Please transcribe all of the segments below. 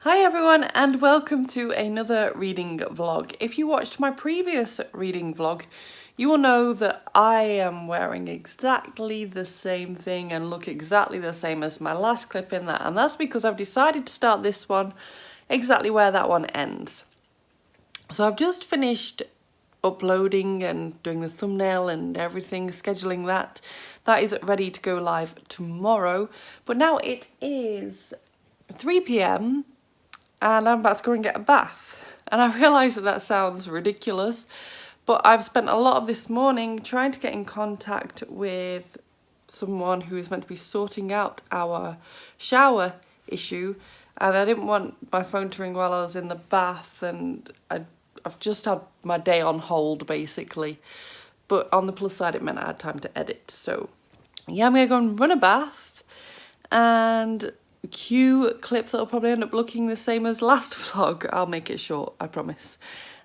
Hi everyone and welcome to another reading vlog. If you watched my previous reading vlog, you will know that I am wearing exactly the same thing and look exactly the same as my last clip in that, and that's because I've decided to start this one exactly where that one ends. So I've just finished uploading and doing the thumbnail and everything, scheduling that. That is ready to go live tomorrow, but now it is 3 p.m. and I'm about to go and get a bath. And I realise that sounds ridiculous, but I've spent a lot of this morning trying to get in contact with someone who is meant to be sorting out our shower issue, and I didn't want my phone to ring while I was in the bath, and I've just had my day on hold basically. But on the plus side, it meant I had time to edit. So yeah, I'm gonna go and run a bath and cue clip that'll probably end up looking the same as last vlog. I'll make it short, I promise.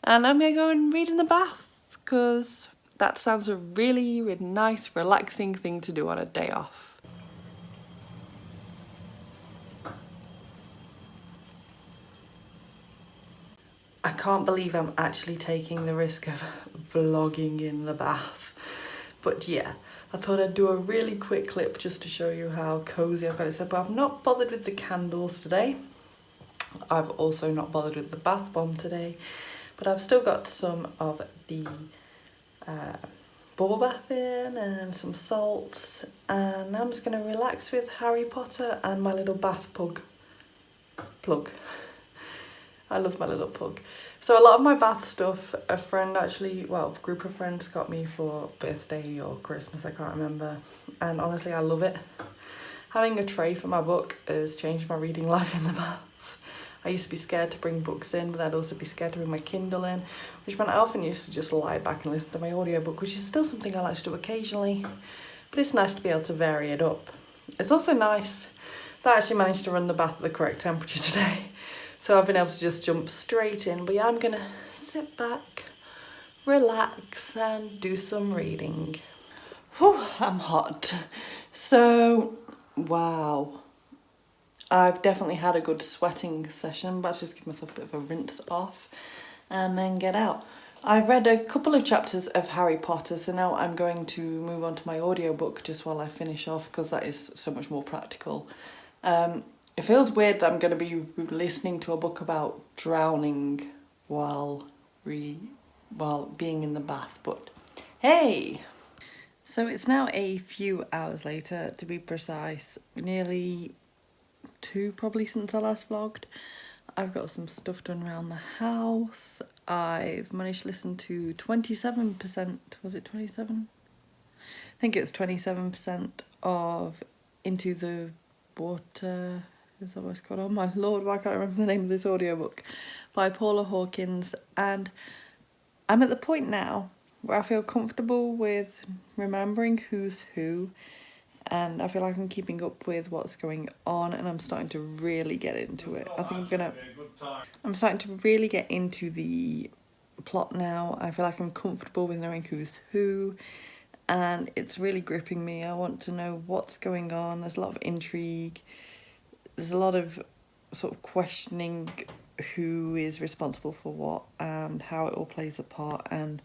And I'm gonna go and read in the bath because that sounds a really nice, relaxing thing to do on a day off. I can't believe I'm actually taking the risk of vlogging in the bath. But yeah, I thought I'd do a really quick clip just to show you how cozy I've got it set. But I've not bothered with the candles today. I've also not bothered with the bath bomb today. But I've still got some of the bubble bath in and some salts. And I'm just going to relax with Harry Potter and my little bath plug. I love my little pug. So a lot of my bath stuff, a friend actually, well, a group of friends got me for birthday or Christmas, I can't remember. And honestly, I love it. Having a tray for my book has changed my reading life in the bath. I used to be scared to bring books in, but I'd also be scared to bring my Kindle in, which meant I often used to just lie back and listen to my audiobook, which is still something I like to do occasionally. But it's nice to be able to vary it up. It's also nice that I actually managed to run the bath at the correct temperature today. So I've been able to just jump straight in, but yeah, I'm gonna sit back, relax and do some reading. Whew, I'm hot. So, wow. I've definitely had a good sweating session, but I'll just give myself a bit of a rinse off and then get out. I've read a couple of chapters of Harry Potter, so now I'm going to move on to my audiobook just while I finish off, because that is so much more practical. It feels weird that I'm going to be listening to a book about drowning while being in the bath, but hey! So it's now a few hours later, to be precise, nearly 2 probably since I last vlogged. I've got some stuff done around the house. I've managed to listen to 27%, was it 27? I think it was 27% of Into the Water. Is that what it's called? Oh my lord, why can't I remember the name of this audiobook? By Paula Hawkins. And I'm at the point now where I feel comfortable with remembering who's who, and I feel like I'm keeping up with what's going on, and I'm starting to really get into it. I think I'm starting to really get into the plot now. I feel like I'm comfortable with knowing who's who, and it's really gripping me. I want to know what's going on. There's a lot of intrigue. There's a lot of sort of questioning who is responsible for what and how it all plays a part, and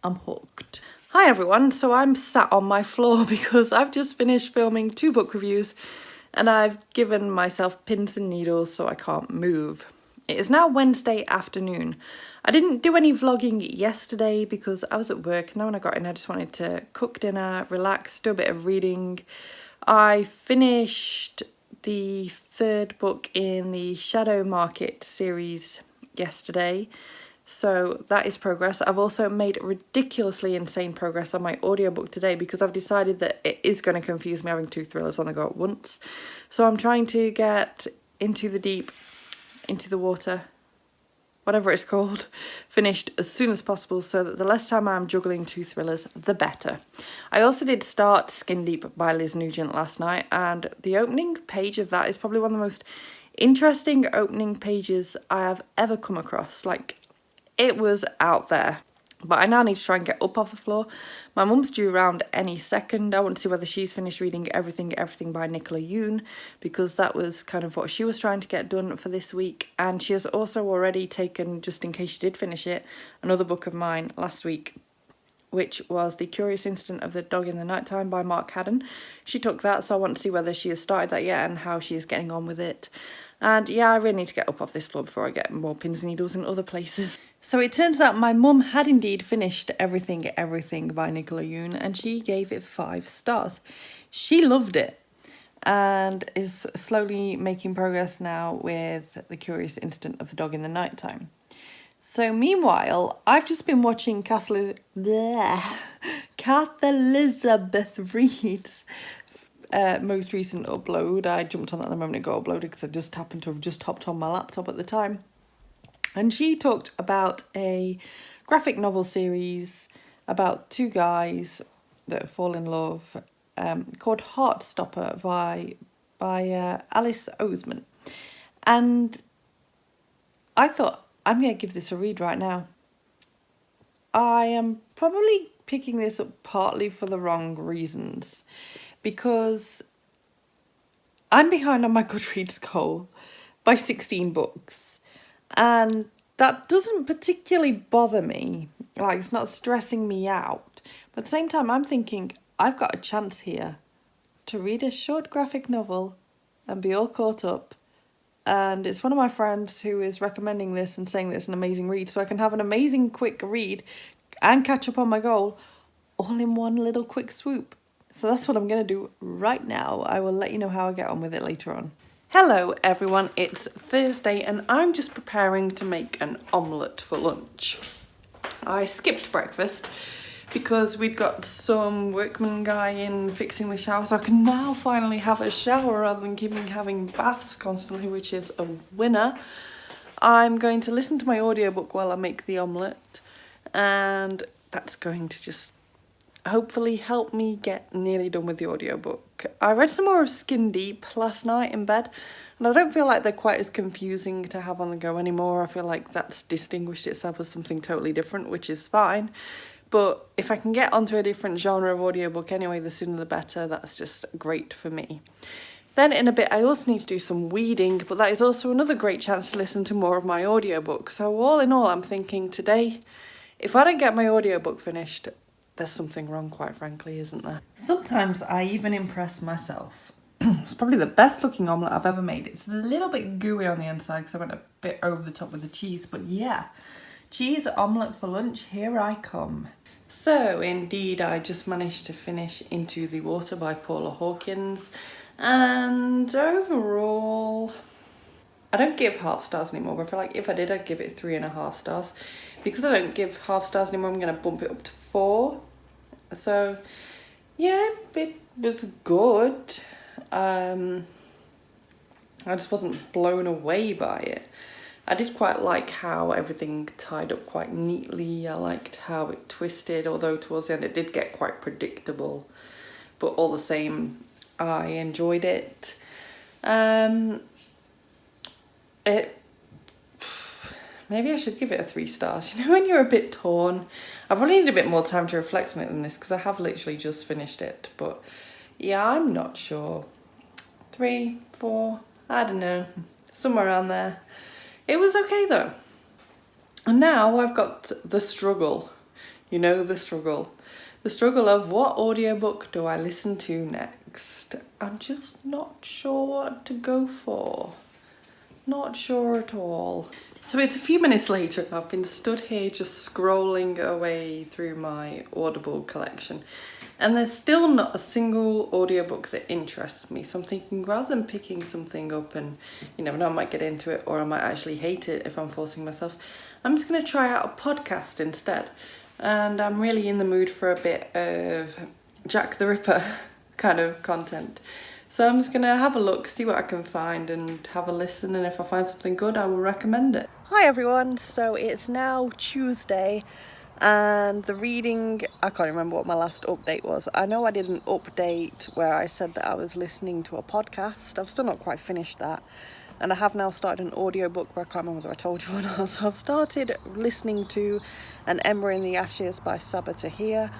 I'm hooked. Hi everyone, so I'm sat on my floor because I've just finished filming 2 book reviews and I've given myself pins and needles so I can't move. It is now Wednesday afternoon. I didn't do any vlogging yesterday because I was at work, and then when I got in I just wanted to cook dinner, relax, do a bit of reading. I finished the 3rd book in the Shadow Market series yesterday, so that is progress. I've also made ridiculously insane progress on my audiobook today because I've decided that it is going to confuse me having 2 thrillers on the go at once. So I'm trying to get Into the Deep, Into the Water, whatever it's called, finished as soon as possible so that the less time I'm juggling 2 thrillers, the better. I also did start Skin Deep by Liz Nugent last night, and the opening page of that is probably one of the most interesting opening pages I have ever come across. Like, it was out there. But I now need to try and get up off the floor. My mum's due around any second. I want to see whether she's finished reading Everything by Nicola Yoon, because that was kind of what she was trying to get done for this week. And she has also already taken, just in case she did finish it, another book of mine last week, which was The Curious Incident of the Dog in the Nighttime by Mark Haddon. She took that, so I want to see whether she has started that yet and how she is getting on with it. And yeah, I really need to get up off this floor before I get more pins and needles in other places. So it turns out my mum had indeed finished Everything by Nicola Yoon, and she gave it 5 stars. She loved it and is slowly making progress now with The Curious Incident of the Dog in the Nighttime. So meanwhile, I've just been watching Kath Elizabeth Reed's most recent upload. I jumped on that the moment it got uploaded because I just happened to have just hopped on my laptop at the time. And she talked about a graphic novel series about 2 guys that fall in love, called Heartstopper by Alice Oseman. And I thought, I'm going to give this a read right now. I am probably picking this up partly for the wrong reasons, because I'm behind on my Goodreads goal by 16 books, and that doesn't particularly bother me. Like, it's not stressing me out, but at the same time I'm thinking I've got a chance here to read a short graphic novel and be all caught up. And it's one of my friends who is recommending this and saying that it's an amazing read, so I can have an amazing quick read and catch up on my goal all in one little quick swoop. So that's what I'm going to do right now. I will let you know how I get on with it later on. Hello everyone, it's Thursday and I'm just preparing to make an omelette for lunch. I skipped breakfast because we'd got some workman guy in fixing the shower, so I can now finally have a shower rather than having baths constantly, which is a winner. I'm going to listen to my audiobook while I make the omelette, and that's going to just hopefully help me get nearly done with the audiobook. I read some more of Skin Deep last night in bed, and I don't feel like they're quite as confusing to have on the go anymore. I feel like that's distinguished itself as something totally different, which is fine. But if I can get onto a different genre of audiobook anyway, the sooner the better. That's just great for me. Then in a bit, I also need to do some weeding, but that is also another great chance to listen to more of my audiobook. So all in all, I'm thinking today, if I don't get my audiobook finished, there's something wrong, quite frankly, isn't there? Sometimes I even impress myself. It's probably the best looking omelette I've ever made. It's a little bit gooey on the inside because I went a bit over the top with the cheese, but yeah. Cheese omelette for lunch, here I come. So indeed, I just managed to finish Into the Water by Paula Hawkins, and overall, I don't give half stars anymore, but I feel like if I did, I'd give it 3.5 stars. Because I don't give half stars anymore, I'm going to bump it up to 4. So yeah, it was good. I just wasn't blown away by it. I did quite like how everything tied up quite neatly. I liked how it twisted, although towards the end it did get quite predictable. But all the same, I enjoyed it. Maybe I should give it a 3 stars. You know, when you're a bit torn. I probably need a bit more time to reflect on it than this because I have literally just finished it. But yeah, I'm not sure. 3, 4, I don't know. Somewhere around there. It was okay though. And now I've got the struggle. You know, the struggle. The struggle of what audiobook do I listen to next? I'm just not sure what to go for. Not sure at all. So it's a few minutes later and I've been stood here just scrolling away through my Audible collection. And there's still not a single audiobook that interests me. So I'm thinking rather than picking something up and you never know, I might get into it or I might actually hate it if I'm forcing myself. I'm just going to try out a podcast instead. And I'm really in the mood for a bit of Jack the Ripper kind of content. So I'm just going to have a look, see what I can find and have a listen. And if I find something good, I will recommend it. Hi everyone. So it's now Tuesday. And the reading, I can't remember what my last update was. I know I did an update where I said that I was listening to a podcast. I've still not quite finished that. and I have now started an audiobook where I can't remember whether I told you or not. So I've started listening to An Ember in the Ashes by Sabaa Tahir.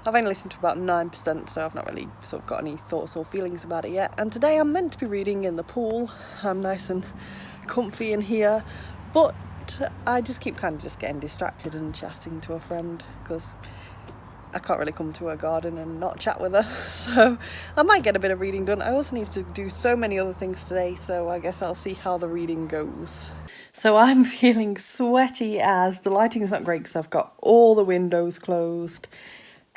I've only listened to about 9%, so I've not really sort of got any thoughts or feelings about it yet. And today I'm meant to be reading in the pool. I'm nice and comfy in here, but I just keep kind of just getting distracted and chatting to a friend because I can't really come to her garden and not chat with her. So I might get a bit of reading done. I also need to do so many other things today, so I guess I'll see how the reading goes. So I'm feeling sweaty as the lighting is not great because I've got all the windows closed,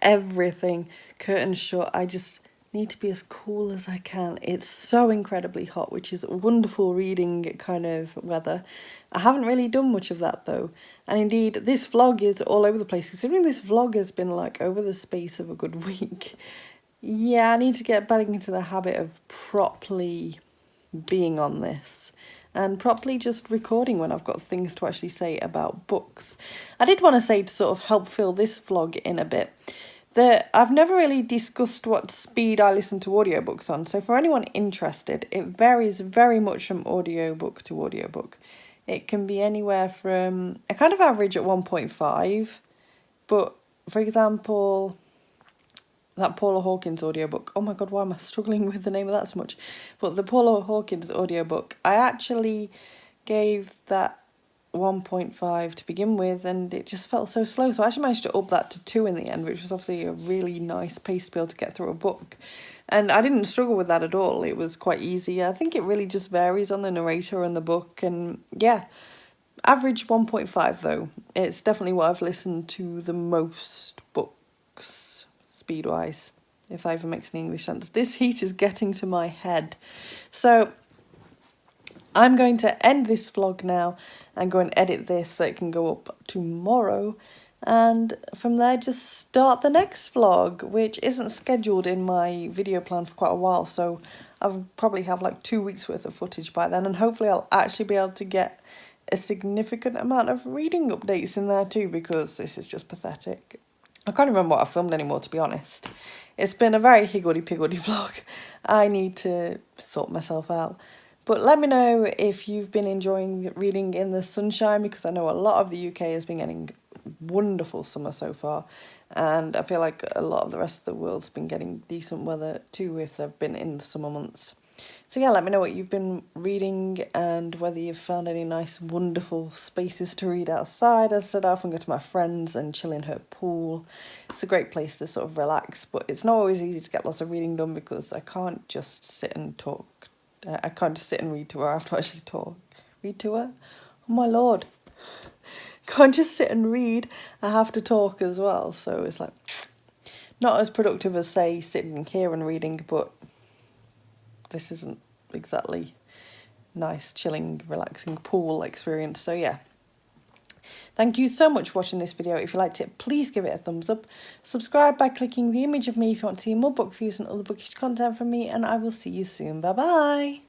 everything, curtains shut. I just need to be as cool as I can. It's so incredibly hot, which is wonderful reading kind of weather. I haven't really done much of that though, and indeed this vlog is all over the place considering this vlog has been like over the space of a good week. Yeah, I need to get back into the habit of properly being on this and properly just recording when I've got things to actually say about books. I did want to say, to sort of help fill this vlog in a bit, that I've never really discussed what speed I listen to audiobooks on. So for anyone interested, it varies very much from audiobook to audiobook. It can be anywhere from a kind of average at 1.5, but for example, that Paula Hawkins audiobook, oh my god, why am I struggling with the name of that so much? But the Paula Hawkins audiobook, I actually gave that 1.5 to begin with, and it just felt so slow, so I actually managed to up that to 2 in the end, which was obviously a really nice pace to be able to get through a book. And I didn't struggle with that at all. It was quite easy. I think it really just varies on the narrator and the book, and yeah, average 1.5 though. It's definitely what I've listened to the most books speed wise, if that even makes any English sense. This heat is getting to my head, so I'm going to end this vlog now and go and edit this so it can go up tomorrow, and from there just start the next vlog, which isn't scheduled in my video plan for quite a while, so I'll probably have like 2 weeks worth of footage by then, and hopefully I'll actually be able to get a significant amount of reading updates in there too, because this is just pathetic. I can't remember what I filmed anymore, to be honest. It's been a very higgledy-piggledy vlog. I need to sort myself out. But let me know if you've been enjoying reading in the sunshine, because I know a lot of the UK has been getting wonderful summer so far, and I feel like a lot of the rest of the world's been getting decent weather too if they've been in the summer months. So yeah, let me know what you've been reading and whether you've found any nice wonderful spaces to read outside. As I said, I often go to my friends and chill in her pool. It's a great place to sort of relax, but it's not always easy to get lots of reading done because I can't just sit and talk. I can't just sit and read to her. I have to actually talk. Read to her? Oh my lord. Can't just sit and read. I have to talk as well. So it's like not as productive as, say, sitting here and reading, but this isn't exactly nice, chilling, relaxing pool experience. So yeah. Thank you so much for watching this video. If you liked it, please give it a thumbs up. Subscribe by clicking the image of me if you want to see more book reviews and other bookish content from me, and I will see you soon. Bye bye.